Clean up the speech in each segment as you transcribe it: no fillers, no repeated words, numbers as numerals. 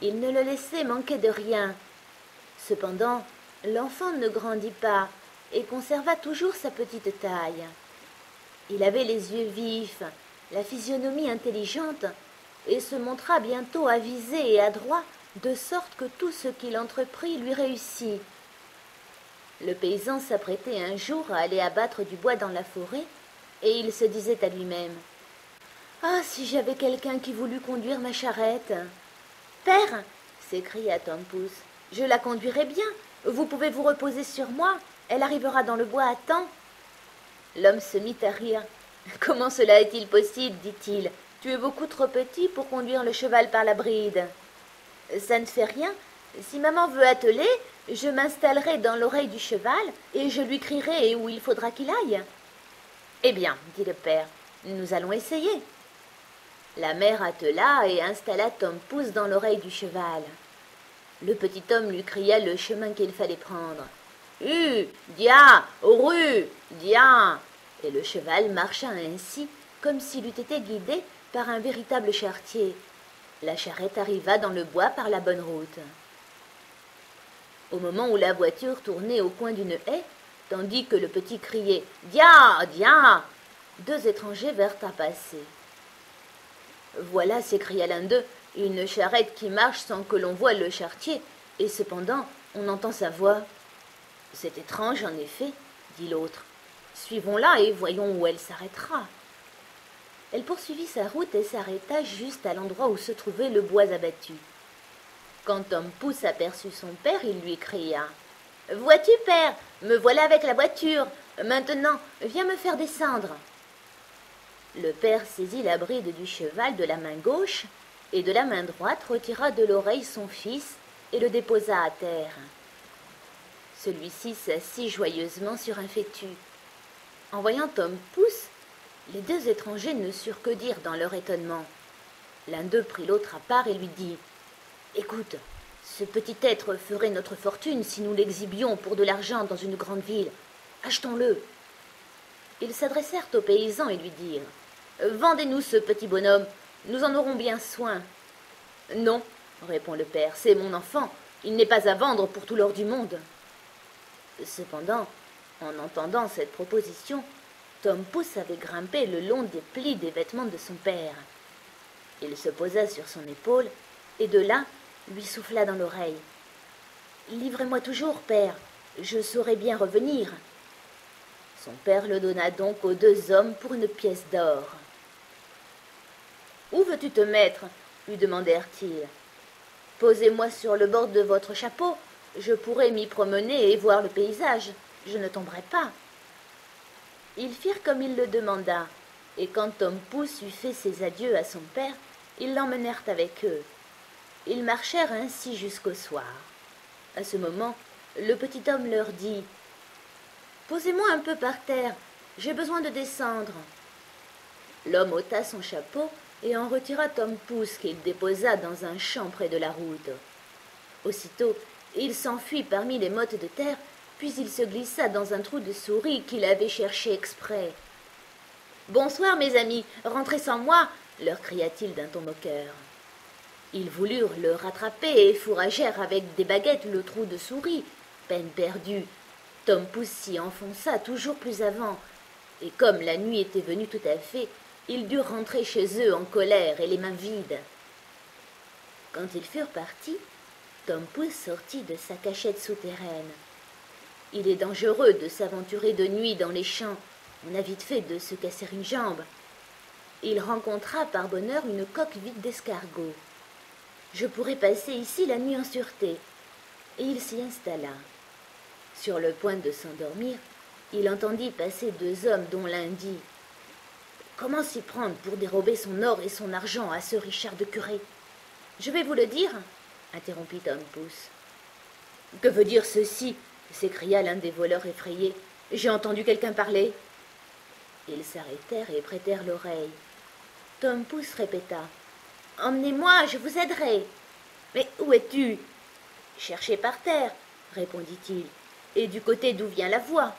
Il ne le laissait manquer de rien. Cependant, l'enfant ne grandit pas et conserva toujours sa petite taille. Il avait les yeux vifs, la physionomie intelligente, et se montra bientôt avisé et adroit, de sorte que tout ce qu'il entreprit lui réussit. Le paysan s'apprêtait un jour à aller abattre du bois dans la forêt, et il se disait à lui-même: « Ah, si j'avais quelqu'un qui voulût conduire ma charrette !»« Père !» s'écria Tom Pouce, « je la conduirai bien. Vous pouvez vous reposer sur moi. Elle arrivera dans le bois à temps. » L'homme se mit à rire. « Comment cela est-il possible, dit-il. Tu es beaucoup trop petit pour conduire le cheval par la bride. »« Ça ne fait rien. Si maman veut atteler, je m'installerai dans l'oreille du cheval et je lui crierai où il faudra qu'il aille. »« Eh bien, dit le père, nous allons essayer. » La mère attela et installa Tom Pouce dans l'oreille du cheval. Le petit homme lui cria le chemin qu'il fallait prendre. « Dia, rue, dia !» Et le cheval marcha ainsi, comme s'il eût été guidé par un véritable charretier. La charrette arriva dans le bois par la bonne route. Au moment où la voiture tournait au coin d'une haie, tandis que le petit criait « Dia, dia !» deux étrangers vinrent à passer. « Voilà, s'écria l'un d'eux, une charrette qui marche sans que l'on voie le charretier, et cependant on entend sa voix. »« C'est étrange, en effet, dit l'autre. Suivons-la et voyons où elle s'arrêtera. » Elle poursuivit sa route et s'arrêta juste à l'endroit où se trouvait le bois abattu. Quand Tom Pouce aperçut son père, il lui cria « Vois-tu, père, me voilà avec la voiture. Maintenant, viens me faire descendre. » Le père saisit la bride du cheval de la main gauche et de la main droite retira de l'oreille son fils et le déposa à terre. Celui-ci s'assit joyeusement sur un fétu. En voyant Tom Pouce, les deux étrangers ne surent que dire dans leur étonnement. L'un d'eux prit l'autre à part et lui dit « Écoute, ce petit être ferait notre fortune si nous l'exhibions pour de l'argent dans une grande ville. Achetons-le. » Ils s'adressèrent aux paysans et lui dirent « Vendez-nous ce petit bonhomme, nous en aurons bien soin. »« Non, répond le père, c'est mon enfant, il n'est pas à vendre pour tout l'or du monde. » Cependant, en entendant cette proposition, Tom Pouce avait grimpé le long des plis des vêtements de son père. Il se posa sur son épaule et de là lui souffla dans l'oreille. « Livrez-moi toujours, père, je saurai bien revenir. » Son père le donna donc aux deux hommes pour une pièce d'or. « Où veux-tu te mettre ?» lui demandèrent-ils. « Posez-moi sur le bord de votre chapeau, je pourrai m'y promener et voir le paysage, je ne tomberai pas. » Ils firent comme il le demanda, et quand Tom Pouce eut fait ses adieux à son père, ils l'emmenèrent avec eux. Ils marchèrent ainsi jusqu'au soir. À ce moment, le petit homme leur dit « Posez-moi un peu par terre, j'ai besoin de descendre. » L'homme ôta son chapeau et en retira Tom Pouce qu'il déposa dans un champ près de la route. Aussitôt, il s'enfuit parmi les mottes de terre, puis il se glissa dans un trou de souris qu'il avait cherché exprès. « Bonsoir, mes amis, rentrez sans moi !» leur cria-t-il d'un ton moqueur. Ils voulurent le rattraper et fourragèrent avec des baguettes le trou de souris. Peine perdue. Tom Pouce s'y enfonça toujours plus avant, et comme la nuit était venue tout à fait, ils durent rentrer chez eux en colère et les mains vides. Quand ils furent partis, Tom Pouce sortit de sa cachette souterraine. Il est dangereux de s'aventurer de nuit dans les champs, on a vite fait de se casser une jambe. Il rencontra par bonheur une coque vide d'escargots. Je pourrais passer ici la nuit en sûreté. Et il s'y installa. Sur le point de s'endormir, il entendit passer deux hommes dont l'un dit « Comment s'y prendre pour dérober son or et son argent à ce Richard de Curé ?»« Je vais vous le dire, » interrompit Tom Pouce. « Que veut dire ceci ?» s'écria l'un des voleurs effrayés. « J'ai entendu quelqu'un parler. » Ils s'arrêtèrent et prêtèrent l'oreille. Tom Pouce répéta « Emmenez-moi, je vous aiderai. »« Mais où es-tu » ?»« Cherchez par terre, » répondit-il, « et du côté d'où vient la voix. »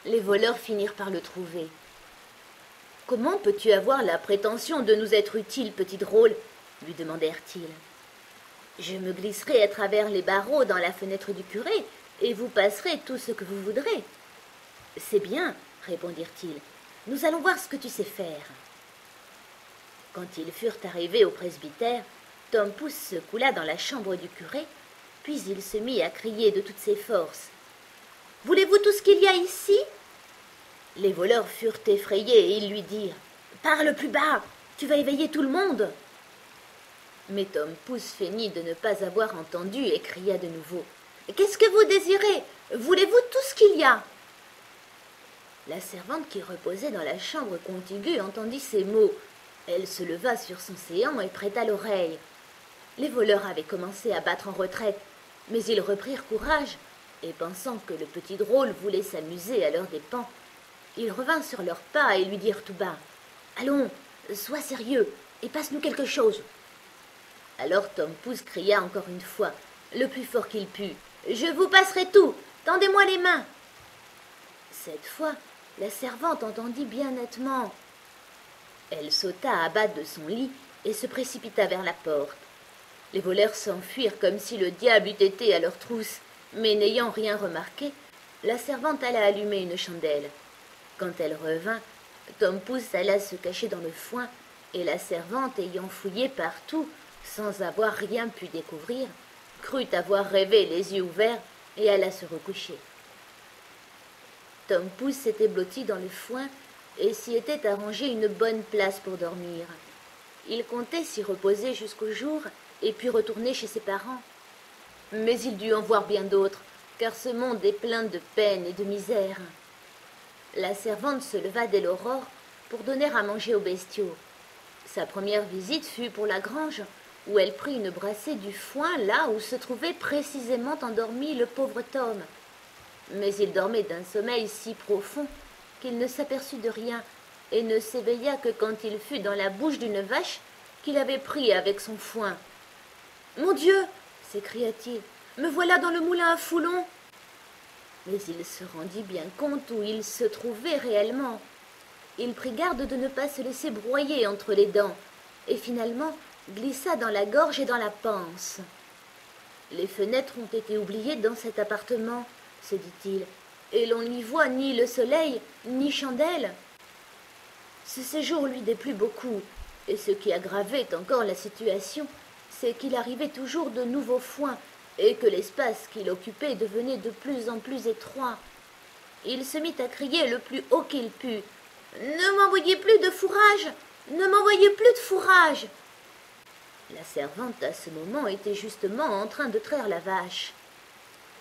Les voleurs finirent par le trouver. « Comment peux-tu avoir la prétention de nous être utile, petit drôle ?» lui demandèrent-ils. Je me glisserai à travers les barreaux dans la fenêtre du curé, et vous passerez tout ce que vous voudrez. C'est bien, répondirent-ils. Nous allons voir ce que tu sais faire. Quand ils furent arrivés au presbytère, Tom Pouce se coula dans la chambre du curé, puis il se mit à crier de toutes ses forces. « Voulez-vous tout ce qu'il y a ici ?» Les voleurs furent effrayés et ils lui dirent « Parle plus bas, tu vas éveiller tout le monde !» Mais Tom Pouce feignit de ne pas avoir entendu et cria de nouveau « Qu'est-ce que vous désirez? Voulez-vous tout ce qu'il y a ?» La servante qui reposait dans la chambre contiguë entendit ces mots. Elle se leva sur son séant et prêta l'oreille. Les voleurs avaient commencé à battre en retraite, mais ils reprirent courage, et pensant que le petit drôle voulait s'amuser à leurs dépens, ils revinrent sur leurs pas et lui dirent tout bas « Allons, sois sérieux, et passe-nous quelque chose !» Alors Tom Pouce cria encore une fois, le plus fort qu'il put « Je vous passerai tout, tendez-moi les mains !» Cette fois, la servante entendit bien nettement. Elle sauta à bas de son lit et se précipita vers la porte. Les voleurs s'enfuirent comme si le diable eût été à leur trousse, mais n'ayant rien remarqué, la servante alla allumer une chandelle. Quand elle revint, Tom Pouce alla se cacher dans le foin, et la servante, ayant fouillé partout, sans avoir rien pu découvrir, crut avoir rêvé les yeux ouverts et alla se recoucher. Tom Pouce s'était blotti dans le foin et s'y était arrangé une bonne place pour dormir. Il comptait s'y reposer jusqu'au jour et puis retourner chez ses parents. Mais il dut en voir bien d'autres, car ce monde est plein de peine et de misère. La servante se leva dès l'aurore pour donner à manger aux bestiaux. Sa première visite fut pour la grange, où elle prit une brassée du foin là où se trouvait précisément endormi le pauvre Tom. Mais il dormait d'un sommeil si profond qu'il ne s'aperçut de rien et ne s'éveilla que quand il fut dans la bouche d'une vache qu'il avait pris avec son foin. « Mon Dieu !» s'écria-t-il, « me voilà dans le moulin à foulon !» Mais il se rendit bien compte où il se trouvait réellement. Il prit garde de ne pas se laisser broyer entre les dents, et finalement glissa dans la gorge et dans la panse. Les fenêtres ont été oubliées dans cet appartement, se dit-il, et l'on n'y voit ni le soleil, ni chandelle. Ce séjour lui déplut beaucoup, et ce qui aggravait encore la situation, c'est qu'il arrivait toujours de nouveaux foins, et que l'espace qu'il occupait devenait de plus en plus étroit. Il se mit à crier le plus haut qu'il put. « Ne m'envoyez plus de fourrage! Ne m'envoyez plus de fourrage !» La servante, à ce moment, était justement en train de traire la vache.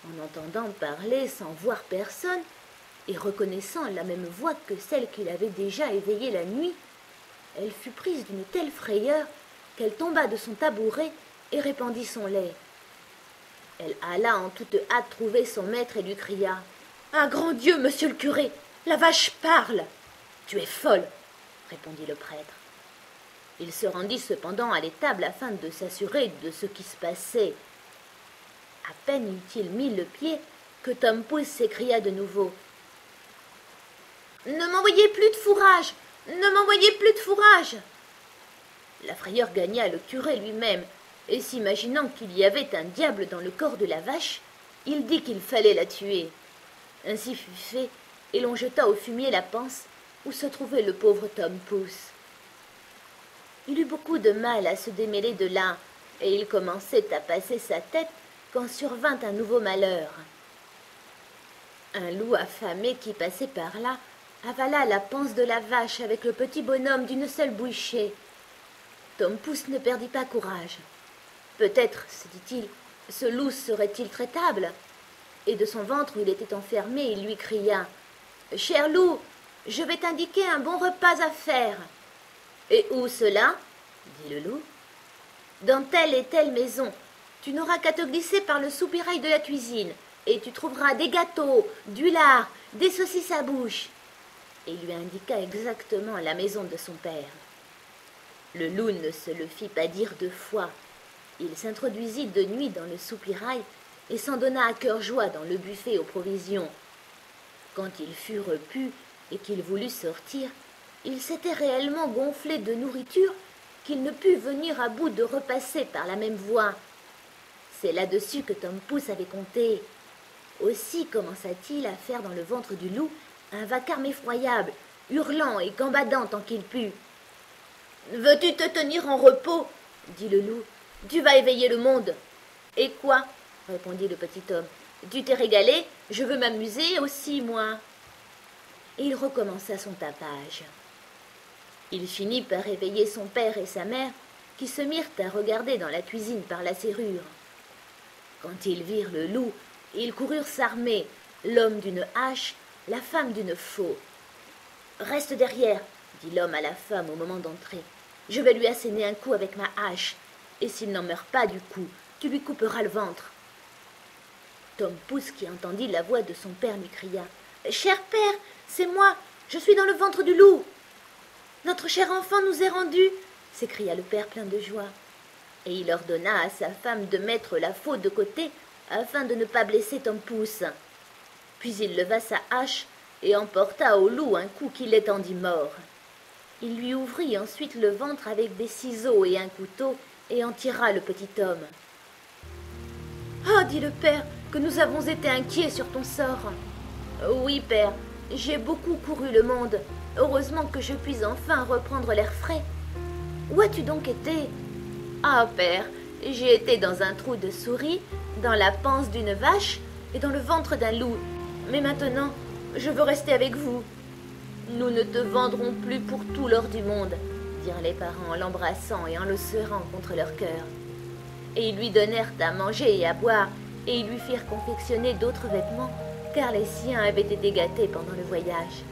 En entendant parler sans voir personne, et reconnaissant la même voix que celle qu'il avait déjà éveillée la nuit, elle fut prise d'une telle frayeur qu'elle tomba de son tabouret et répandit son lait. Elle alla en toute hâte trouver son maître et lui cria « Un grand Dieu, monsieur le curé, la vache parle !»« Tu es folle !» répondit le prêtre. Il se rendit cependant à l'étable afin de s'assurer de ce qui se passait. À peine eut-il mis le pied que Tom Pouce s'écria de nouveau « Ne m'envoyez plus de fourrage! Ne m'envoyez plus de fourrage !» La frayeur gagna le curé lui-même, et s'imaginant qu'il y avait un diable dans le corps de la vache, il dit qu'il fallait la tuer. Ainsi fut fait, et l'on jeta au fumier la panse où se trouvait le pauvre Tom Pouce. Il eut beaucoup de mal à se démêler de là, et il commençait à passer sa tête quand survint un nouveau malheur. Un loup affamé qui passait par là avala la panse de la vache avec le petit bonhomme d'une seule bouchée. Tom Pouce ne perdit pas courage. Peut-être, se dit-il, ce loup serait-il traitable? Et de son ventre où il était enfermé, il lui cria « Cher loup, je vais t'indiquer un bon repas à faire. »« Et où cela ?» dit le loup. « Dans telle et telle maison. Tu n'auras qu'à te glisser par le soupirail de la cuisine, et tu trouveras des gâteaux, du lard, des saucisses à bouche. » Et il lui indiqua exactement la maison de son père. Le loup ne se le fit pas dire deux fois. Il s'introduisit de nuit dans le soupirail et s'en donna à cœur joie dans le buffet aux provisions. Quand il fut repu et qu'il voulut sortir, il s'était réellement gonflé de nourriture qu'il ne put venir à bout de repasser par la même voie. C'est là-dessus que Tom Pouce avait compté. Aussi commença-t-il à faire dans le ventre du loup un vacarme effroyable, hurlant et gambadant tant qu'il put. « Veux-tu te tenir en repos ?» dit le loup. « Tu vas éveiller le monde. »« Et quoi ?» répondit le petit homme. « Tu t'es régalé, je veux m'amuser aussi, moi. » Et il recommença son tapage. Il finit par réveiller son père et sa mère, qui se mirent à regarder dans la cuisine par la serrure. Quand ils virent le loup, ils coururent s'armer, l'homme d'une hache, la femme d'une faux. « Reste derrière, » dit l'homme à la femme au moment d'entrer. « Je vais lui asséner un coup avec ma hache, et s'il n'en meurt pas du coup, tu lui couperas le ventre. » Tom Pouce, qui entendit la voix de son père, lui cria « Cher père, c'est moi, je suis dans le ventre du loup !»« Notre cher enfant nous est rendu !» s'écria le père plein de joie. Et il ordonna à sa femme de mettre la faux de côté afin de ne pas blesser Tom Pouce. Puis il leva sa hache et emporta au loup un coup qui l'étendit mort. Il lui ouvrit ensuite le ventre avec des ciseaux et un couteau et en tira le petit homme. « Ah, dit le père, que nous avons été inquiets sur ton sort. »« Oui, père, j'ai beaucoup couru le monde. Heureusement que je puis enfin reprendre l'air frais. »« Où as-tu donc été ?»« Ah, père, j'ai été dans un trou de souris, dans la panse d'une vache et dans le ventre d'un loup. Mais maintenant, je veux rester avec vous. »« Nous ne te vendrons plus pour tout l'or du monde, » dirent les parents en l'embrassant et en le serrant contre leur cœur. Et ils lui donnèrent à manger et à boire, et ils lui firent confectionner d'autres vêtements, car les siens avaient été gâtés pendant le voyage.